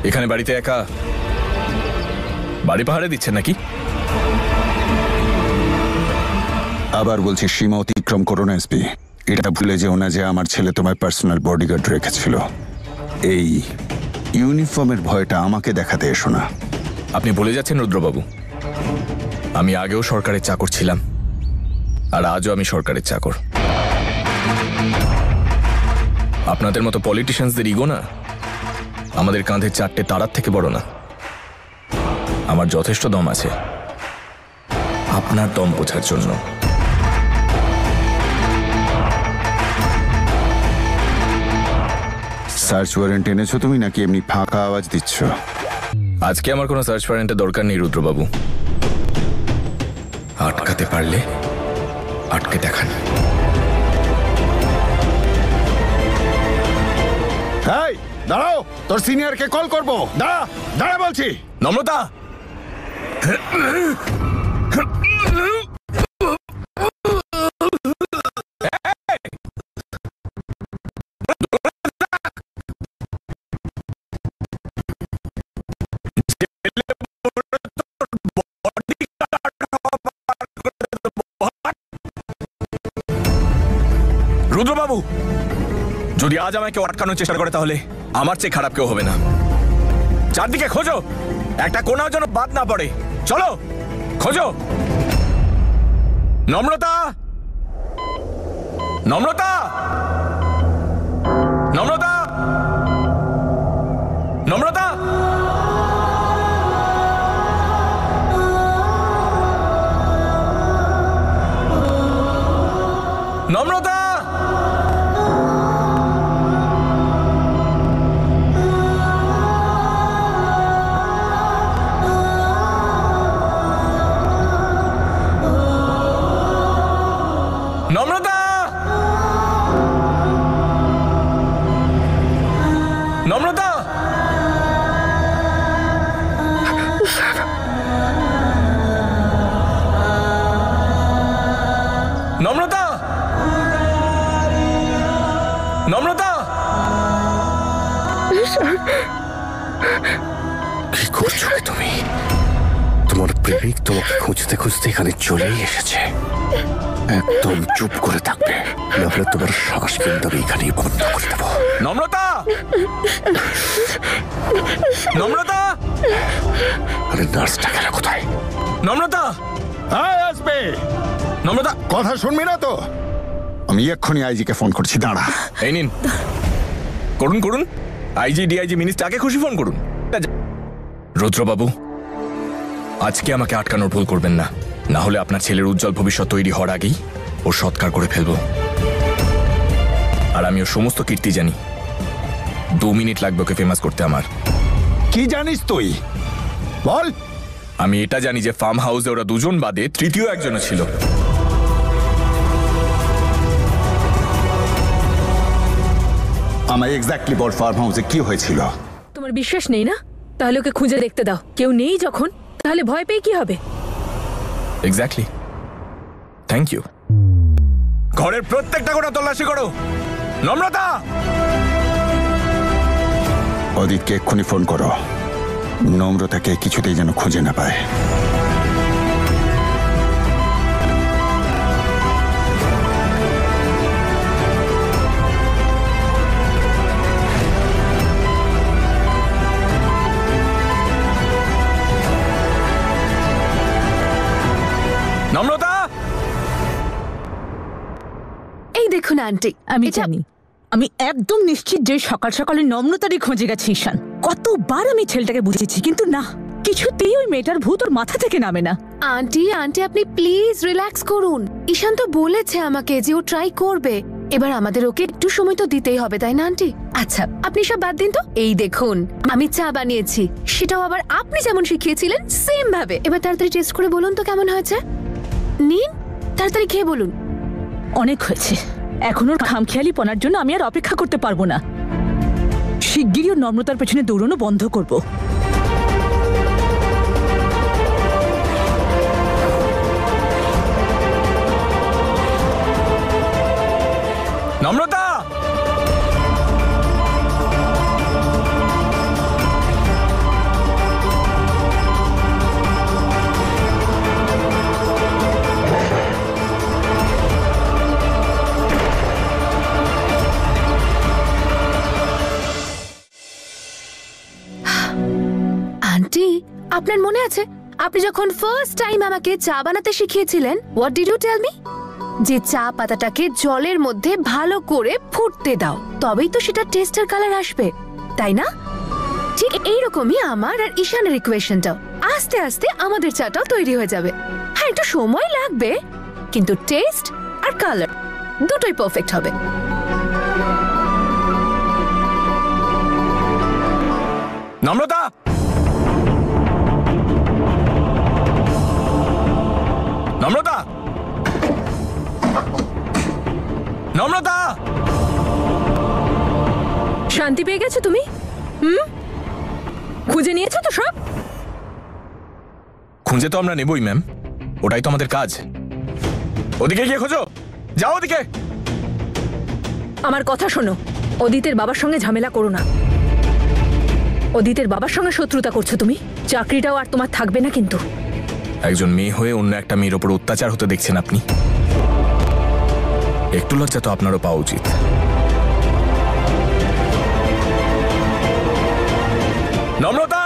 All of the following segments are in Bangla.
এখানে বাড়িতে একা বাড়ি পাহাড়ে দিচ্ছেন নাকি? আবার বলছি সীমা অতিক্রম করো না এসপি। এটা ভুলে যেও না যে আমার ছেলে তোমায় পার্সোনাল বডিগার্ড রেখেছিল। এই ইউনিফর্মের ভয়টা আমাকে দেখাতে এসো না। আপনি বলে যাচ্ছেন রুদ্রবাবু, আমি আগেও সরকারের চাকর ছিলাম, আর আজও আমি সরকারের চাকর। আপনাদের মতো পলিটিশিয়ানসদের ইগো না আমাদের কাঁধে 4টে তারার থেকে বড় না। আমার যথেষ্ট দম আছে আপনার দম বোঝার জন্য। সার্চ ওয়ারেন্ট এনেছো তুমি নাকি এমনি ফাঁকা আওয়াজ দিচ্ছ? আজকে আমার কোনো সার্চ ওয়ারেন্টের দরকার নেই রুদ্রবাবু। আটকাতে পারলে আটকে দেখান। এই দাঁড়াও, তোর সিনিয়রকে কল করবো। দাঁড়া দাঁড়া বলছি। নম্রতা, রুদ্রবাবু যদি আজ আমাকে কেউ আটকানোর চেষ্টা করে তাহলে আমার চেয়ে খারাপ কেউ হবে না। চারদিকে খোঁজো, একটা কোনাও যেন বাদ না পড়ে। চলো খোঁজো। নম্রতা, নম্রতা, নম্রতা, নম্রতা, নম্রতা, নম্রতা, নম্রতা, নম্রতা, নম্রতা, কি করছো তুমি? তোমার প্রেমিক তোমাকে খুঁজতে খুঁজতে এখানে চলেই এসেছে। একদম চুপ করে থাকবে, নাহলে তোমার শ্বাস কিন্তু আমি এখানেই বন্ধ করে দেবো। নম্রতা, নম্রতা, আরে নার্সটা গেল কোথায়? নম্রতা, আসবে। নম্রতা, কথা শুনবি না তো? আমি এক্ষুনি আইজিকে ফোন করছি, দাঁড়া। এই নিন, করুন করুন। আইজি ডিআইজি মিনিস্টারকে খুশি ফোন করুন। রুদ্রবাবু, আজকে আমাকে আটকানোর ভুল করবেন না, না হলে আপনার ছেলের উজ্জ্বল ভবিষ্যৎ তৈরি হওয়ার আগেই ও সৎকার করে ফেলবো। আর আমি ওর সমস্ত কীর্তি জানি। 2 মিনিট লাগবে ওকে ফেমাস করতে আমার। কি জানিস তুই বল? আমি এটা জানি যে ফার্ম হাউসে ওরা দুজন বাদে তৃতীয় একজনও ছিল। আমায় এক্স্যাক্টলি বল, ফার্ম হাউসে কি হয়েছিল? তোমার বিশ্বাস নেই না? তাহলে ওকে খুঁজে দেখতে দাও। কেউ নেই যখন, তাহলে ভয় পেয়ে কি হবে? Exactly, thank you. ঘরের প্রত্যেকটা কোণা তল্লাশি করো। নম্রতা, অদিতকে এক্ষুনি ফোন করো। নম্রতাকে কিছুতেই যেন খুঁজে না পায়। নম্রতা, এই দেখুন আন্টি, আমি জানি, আমি একদম নিশ্চিত যে সকাল সকালে নম্রতারই খোঁজে গেছে ঈশান। কতবার আমি ছেলেটাকে বুঝেছি, কিন্তু না, কিছুতেই ওই মেয়েটার ভূত ওর মাথা থেকে নামে না। আন্টি আন্টি আপনি প্লিজ রিল্যাক্স করুন। ঈশান তো বলেছে আমাকে যে ও ট্রাই করবে। এবার আমাদের ওকে একটু সময় তো দিতেই হবে, তাই না আন্টি? আচ্ছা আপনি সব বাদ দিন তো। এই দেখুন আমি চা বানিয়েছি, সেটাও আবার আপনি যেমন শিখিয়েছিলেন সেম ভাবে। এবার তাড়াতাড়ি টেস্ট করে বলুন তো কেমন হয়েছে। নিন, তাড়াতাড়ি খেয়ে বলুন। অনেক হয়েছে, এখন ওর খামখেয়ালি পনার জন্য আমি আর অপেক্ষা করতে পারবো না। শিগগিরই ওর নম্রতার পেছনে দৌড়ানো বন্ধ করব। নম্রতা, আপনার মনে আছে আপনি যখন ফার্স্ট টাইম আমাকে চা বানাতে শিখিয়েছিলেন, what did you tell me? যে চা পাতাটাকে জলের মধ্যে ভালো করে ফুটতে দাও, তবেই তো সেটা টেস্ট আর কালার আসবে, তাই না? ঠিক এইরকমই আমার আর ঈশানের ইকুয়েশনটাও। আস্তে আস্তে আমাদের চাটাও তৈরি হয়ে যাবে। হ্যাঁ, একটু সময় লাগবে, কিন্তু টেস্ট আর কালার দুটোই পারফেক্ট হবে। নম্রতা, নম্রতা, নম্রতা! শান্তি পেয়ে গেছো তুমি? খুঁজে নিয়েছো তো সব? খুঁজে তো আমরা নেবই ম্যাম, ওটাই তো আমাদের কাজ। ওদিকে গিয়ে খোঁজো, যাও ওদিকে। আমার কথা শোনো, অদিতের বাবার সঙ্গে ঝামেলা করো না। অদিতের বাবার সঙ্গে শত্রুতা করছো তুমি। চাকরিটাও আর তোমার থাকবে না কিন্তু। একজন মেয়ে হয়ে অন্য একটা মেয়ের ওপর অত্যাচার হতে দেখছেন আপনি? একটু লজ্জা তো আপনারও পাওয়া উচিত। নম্রতা!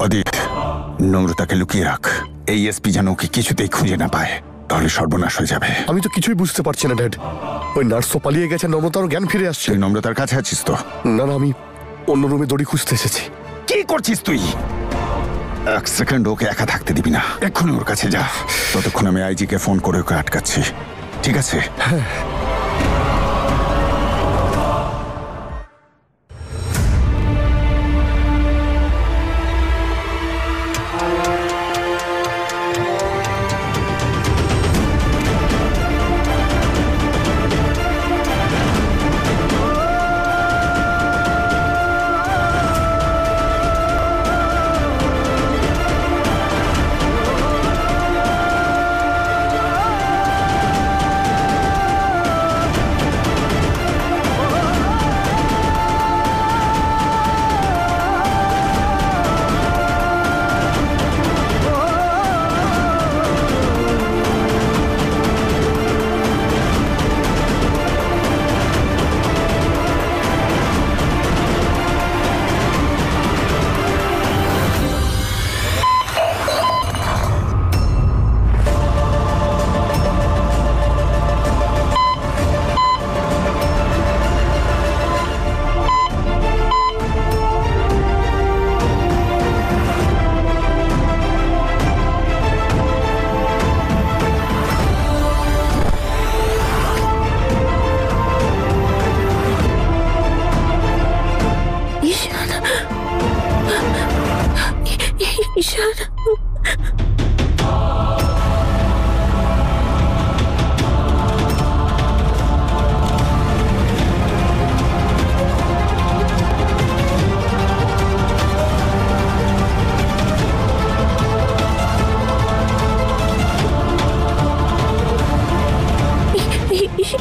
অদিত, নম্রতাকে লুকিয়ে রাখ। এই এসপি যেন ওকে কিছুতেই খুঁজে না পায়, তাহলে সর্বনাশ হয়ে যাবে। আমি তো কিছুই বুঝতে পারছি না ড্যাড। ওই নার্স তো পালিয়ে গেছে, নম্রতারও জ্ঞান ফিরে আসছে। তুই নম্রতার কাছে আছিস তো? না না, আমি অন্য রুমে দড়ি খুঁজতে এসেছি। কি করছিস তুই? এক সেকেন্ড ওকে একা থাকতে দিবি না, এক্ষুনি ওর কাছে যা। ততক্ষণ আমি আইজি কে ফোন করে ওকে আটকাচ্ছি, ঠিক আছে? ঈশান,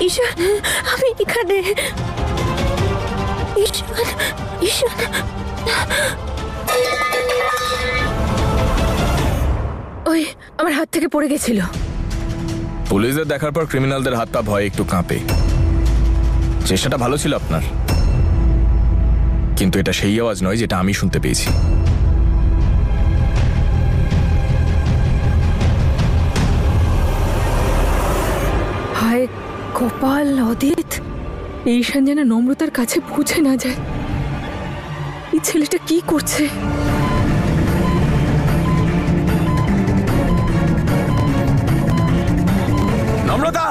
ঈশান, আমি এখানে। ঈশান, ঈশান, ওই আমার হাত থেকে পড়ে গেছিল। পুলিশদের দেখার পর ক্রিমিনালদের হাত পা ভয়ে একটু কাঁপে। চেষ্টাটা ভালো ছিল আপনার, কিন্তু এটা সেই আওয়াজ নয় যেটা আমি শুনতে পেয়েছি। হায় কপাল অদিত, ঈশান যেন নম্রতার কাছে পৌঁছে না যায়। এই ছেলেটা কি করছে? নম্রতা!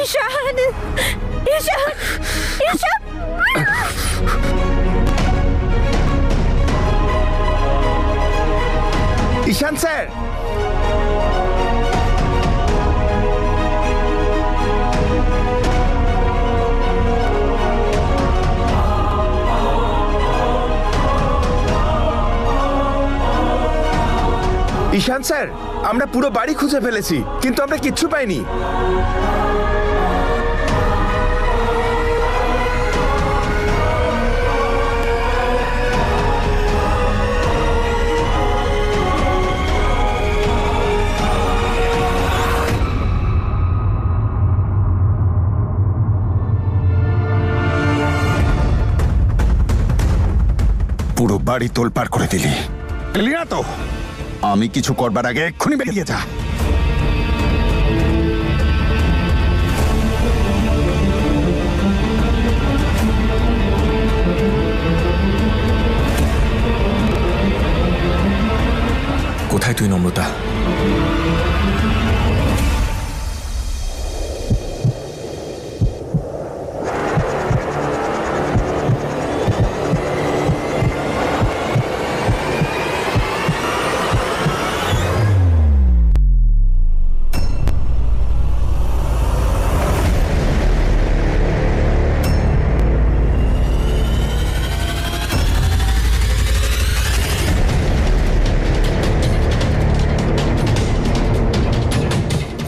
ঈশান, ঈশান, ঈশান! ঈশান স্যার! ঈশান স্যার, আমরা পুরো বাড়ি খুঁজে ফেলেছি, কিন্তু আমরা কিচ্ছু পাইনি। পুরো বাড়ি তোলপাড় করে দিলি না তো? আমি কিছু করবার আগে এক্ষুনি বেরিয়ে যা। কোথায় তুই নম্রতা?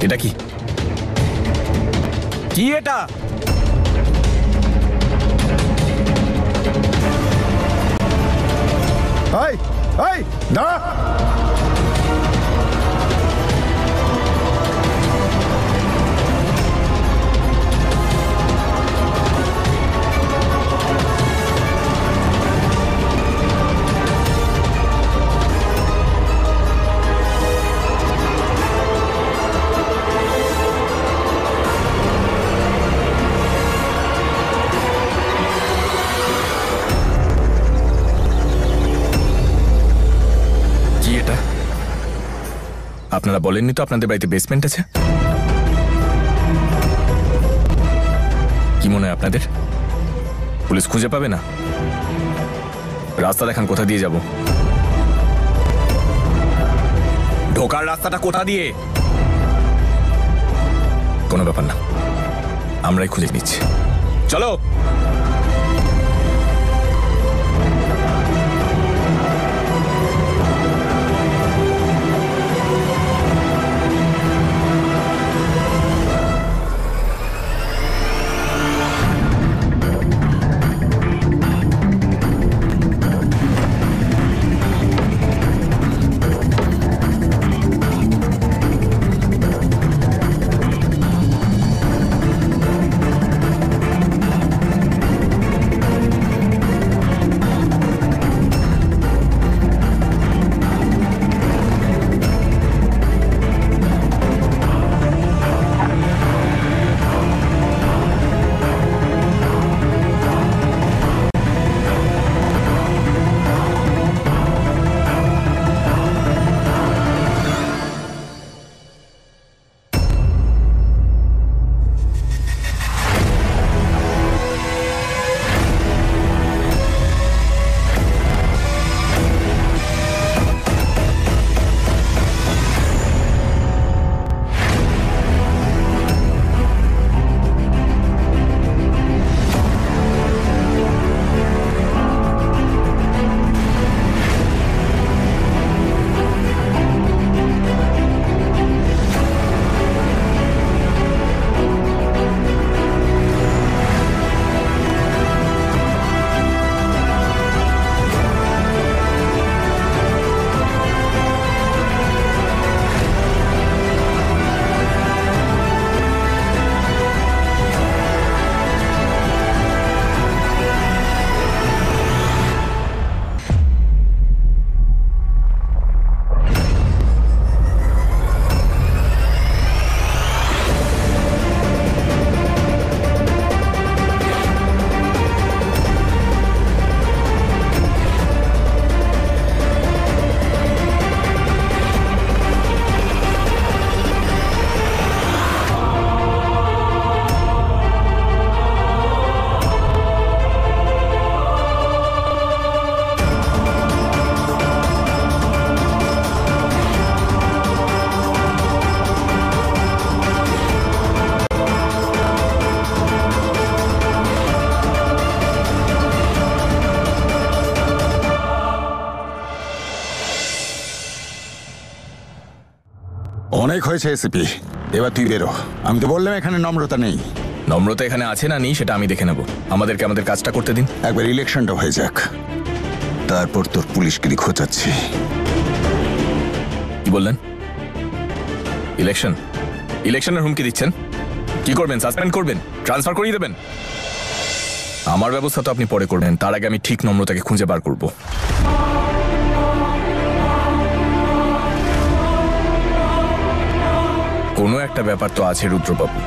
এটা কি? কি এটা? দাঁড়া! আপনারা বলেননি তো আপনাদের বাড়িতে বেসমেন্ট আছে? কি মনে হয় আপনাদের পুলিশ খুঁজে পাবে না? রাস্তা দেখান, কোথা দিয়ে যাব? ঢোকার রাস্তাটা কোথা দিয়ে? কোনো ব্যাপার না, আমরাই খুঁজে নিচ্ছি। চলো। অনেক হয়েছে এসিপি, এবার তুই বেরো। আমি তো বললাম এখানে নম্রতা নেই। নম্রতা এখানে আছে না নেই সেটা আমি দেখে নেব, আমাদেরকে আমাদের কাজটা করতে দিন। একবার ইলেকশনটা হয়ে যাক, তারপর তোর পুলিশগিরি খোঁচাচ্ছি। কি বললেন? ইলেকশনের হুমকি দিচ্ছেন? কি করবেন? সাসপেন্ড করবেন? ট্রান্সফার করিয়ে দেবেন? আমার ব্যবস্থা তো আপনি পরে করবেন, তার আগে আমি ঠিক নম্রতাকে খুঁজে বার করব। কোনো একটা ব্যাপার তো আছে রুদ্রবাবু,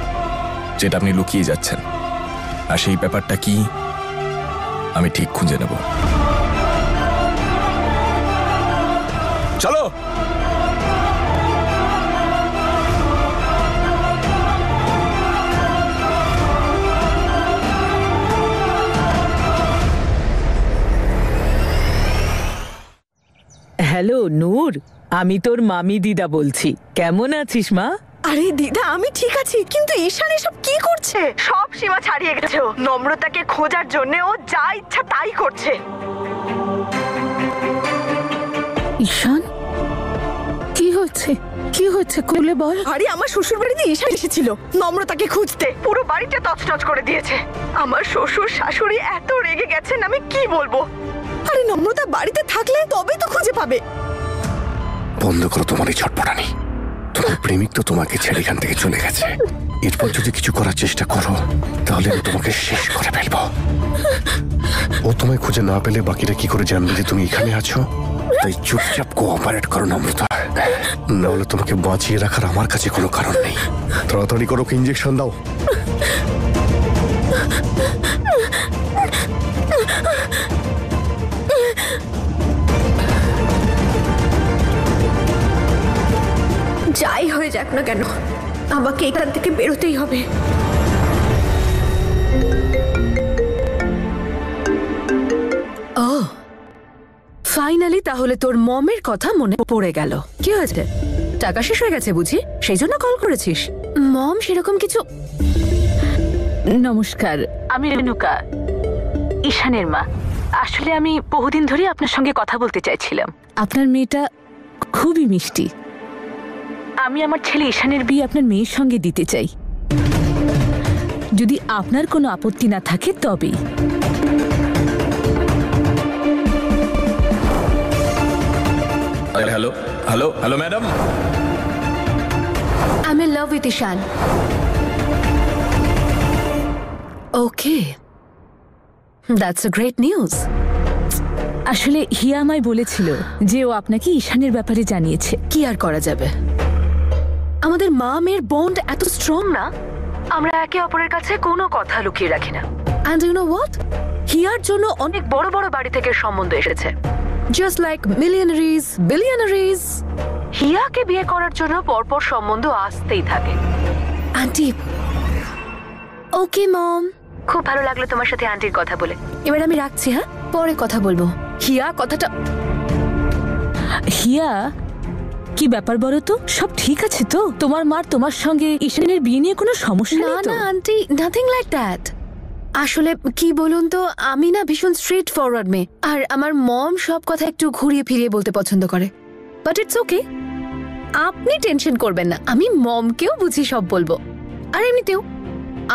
যেটা আপনি লুকিয়ে যাচ্ছেন, আর সেই ব্যাপারটা কি আমি ঠিক খুঁজে নেব। চলো। হ্যালো নূর, আমি তোর মামি দিদা বলছি। কেমন আছিস মা? আরে দিদা, আমি ঠিক আছি, কিন্তু ঈশান এসব কি করছে? সব সীমা ছাড়িয়ে গেছে ও। নম্রতাকে খোঁজার জন্য ও যা ইচ্ছা তাই করছে। ঈশান, কি হয়েছে? কি হয়েছে খুলে বল। আরে আমার শ্বশুর বাড়িতে ঈশান এসেছিল নম্রতাকে খুঁজতে, পুরো বাড়িটা তছনছ করে দিয়েছে। আমার শ্বশুর শাশুড়ি এত রেগে গেছেন আমি কি বলবো। আরে নম্রতা বাড়িতে থাকলে তবেই তো খুঁজে পাবে। বন্ধ করো তোমার এই ছটপটানি। তোমার প্রেমিক তো তোমাকে ছেড়ে এখান থেকে চলে গেছে। এরপর যদি কিছু করার চেষ্টা করো তাহলে আমি তোমাকে শেষ করে ফেলবো। ও তোমায় খুঁজে না পেলে বাকিরা কি করে জানবে যে তুমি এখানে আছো? তাই চুপচাপ কোঅপারেট করো নম্রতা, নাহলে তোমাকে বাঁচিয়ে রাখার আমার কাছে কোনো কারণ নেই। তাড়াতাড়ি করো, ইঞ্জেকশন দাও। যাই হয়ে যাক না কেন, আমাকে এখান থেকে বেরোতেই হবে। ও ফাইনালি, তাহলে তোর মমের কথা মনে পড়ে গেল। কি হয়েছে? টাকা শেষ হয়ে গেছে বুঝি, সেই জন্য কল করেছিস? মম সেরকম কিছু। নমস্কার, আমি রেণুকা, ঈশানের মা। আসলে আমি বহুদিন ধরে আপনার সঙ্গে কথা বলতে চাইছিলাম। আপনার মেয়েটা খুবই মিষ্টি। আমি আমার ছেলে ঈশানের বিয়ে আপনার মেয়ের সঙ্গে দিতে চাই, যদি আপনার কোনো আপত্তি না থাকে তবেই। Hello hello hello madam, I am in love with Ishan. Okay, that's a great news. আসলে হিয়া আমায় বলেছিল যে ও আপনাকে ঈশানের ব্যাপারে জানিয়েছে। কি আর করা যাবে, আমাদের মা মেয়ের বন্ড এত স্ট্রং না, আমরা একে অপরের কাছে কোনো কথা লুকিয়ে রাখি না। অ্যান্ড ইউ নো হোয়াট, হিয়ার জন্য অনেক বড় বড় বাড়ি থেকে সম্বন্ধ এসেছে, জাস্ট লাইক মিলিয়নারিজ, বিলিয়নারিজ। হিয়াকে বিয়ে করার জন্য পরপর সম্বন্ধ আসতেই থাকে। আন্টি, ওকে মম, খুব ভালো লাগলো তোমার সাথে আন্টির কথা বলে। এবার আমি রাখছি, হ্যাঁ, পরে কথা বলবো। হিয়া কথাটা। হিয়া, কি ব্যাপার বলো তো? সব ঠিক আছে তো? তোমার মার তোমার সঙ্গে ঈশানের বিয়ে নিয়ে কোনো সমস্যা না নেই তো? না আন্টি, নাথিং লাইক দ্যাট। আসলে কি বলুন তো, আমি না ভীষণ স্ট্রেট ফরওয়ার্ড মেয়ে, আর আমার মম সব কথা একটু ঘুরিয়ে ফিরিয়ে বলতে পছন্দ করে। বাট ইটস ওকে, আপনি টেনশন করবেন না, আমি মমকেও বুঝি সব বলবো। আর এমনিতেও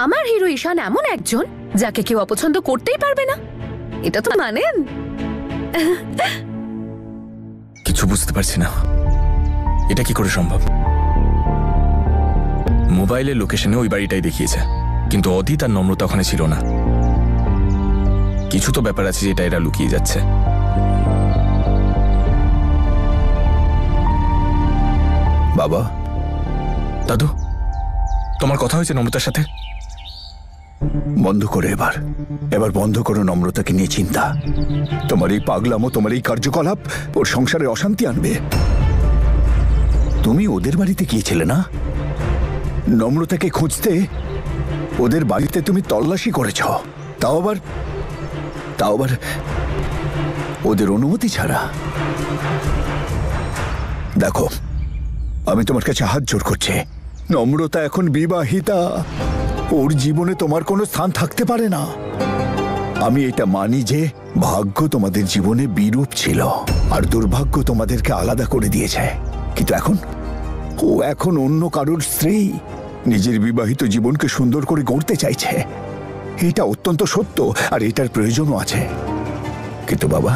আমার হিরো ঈশান এমন একজন যাকে কেউ অপছন্দ করতেই পারবে না, এটা তো মানেন। কিছু বুঝতে পারছি না, এটা কি করে সম্ভব? মোবাইলের লোকেশনে ওই বাড়িটাই দেখিয়েছে, কিন্তু অদিত আর নম্রতা ওখানে ছিল না। কিছু তো ব্যাপার আছে যেটা এরা লুকিয়ে যাচ্ছে। বাবা, দাদু, তোমার কথা হয়েছে নম্রতার সাথে? বন্ধ করে এবার বন্ধ করো নম্রতাকে নিয়ে চিন্তা। তোমার এই পাগলামো, তোমার এই কার্যকলাপ ওর সংসারে অশান্তি আনবে। তুমি ওদের বাড়িতে গিয়েছিলে না নম্রতাকে খুঁজতে? ওদের বাড়িতে তুমি তল্লাশি করেছ, তাও আবার ওদের অনুমতি ছাড়া। দেখো, আমি তোমার কাছে হাত জোড় করছি, নম্রতা এখন বিবাহিতা, ওর জীবনে তোমার কোনো স্থান থাকতে পারে না। আমি এটা মানি যে ভাগ্য তোমাদের জীবনে বিরূপ ছিল আর দুর্ভাগ্য তোমাদেরকে আলাদা করে দিয়েছে, কিন্তু ও এখন অন্য কারোর স্ত্রী, নিজের বিবাহিত জীবনকে সুন্দর করে গড়তে চাইছে। এটা অত্যন্ত সত্য, আর এটার প্রয়োজনও আছে। কিন্তু বাবা,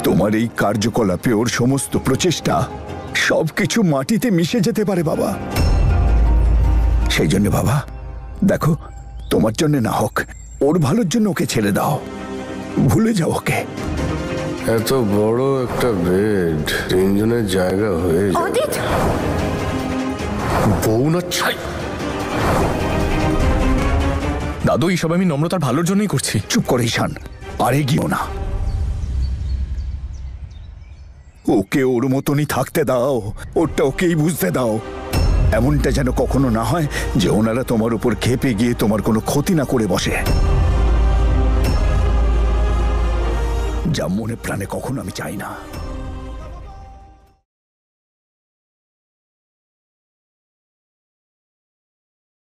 তোমার এই কার্যকলাপে ওর সমস্ত প্রচেষ্টা সবকিছু মাটিতে মিশে যেতে পারে বাবা। সেই জন্য বাবা, দেখো, তোমার জন্য না হোক, ওর ভালোর জন্য ওকে ছেড়ে দাও, ভুলে যাও ওকে। এত বড় একটা বেড 3 জনের জায়গা হয়ে যায়। অদিত, বউ না ছাই। দাদু, এইসব আমি নম্রতার ভালোর জন্যই করছি। চুপ করে ঈশান, আর এগিয়েও না। ওকে ওর মতনই থাকতে দাও, ওরটা ওকেই বুঝতে দাও। এমনটা যেন কখনো না হয় যে ওনারা তোমার উপর খেপে গিয়ে তোমার কোনো ক্ষতি না করে বসে। যা মনে প্রাণে কখনো আমি চাই না।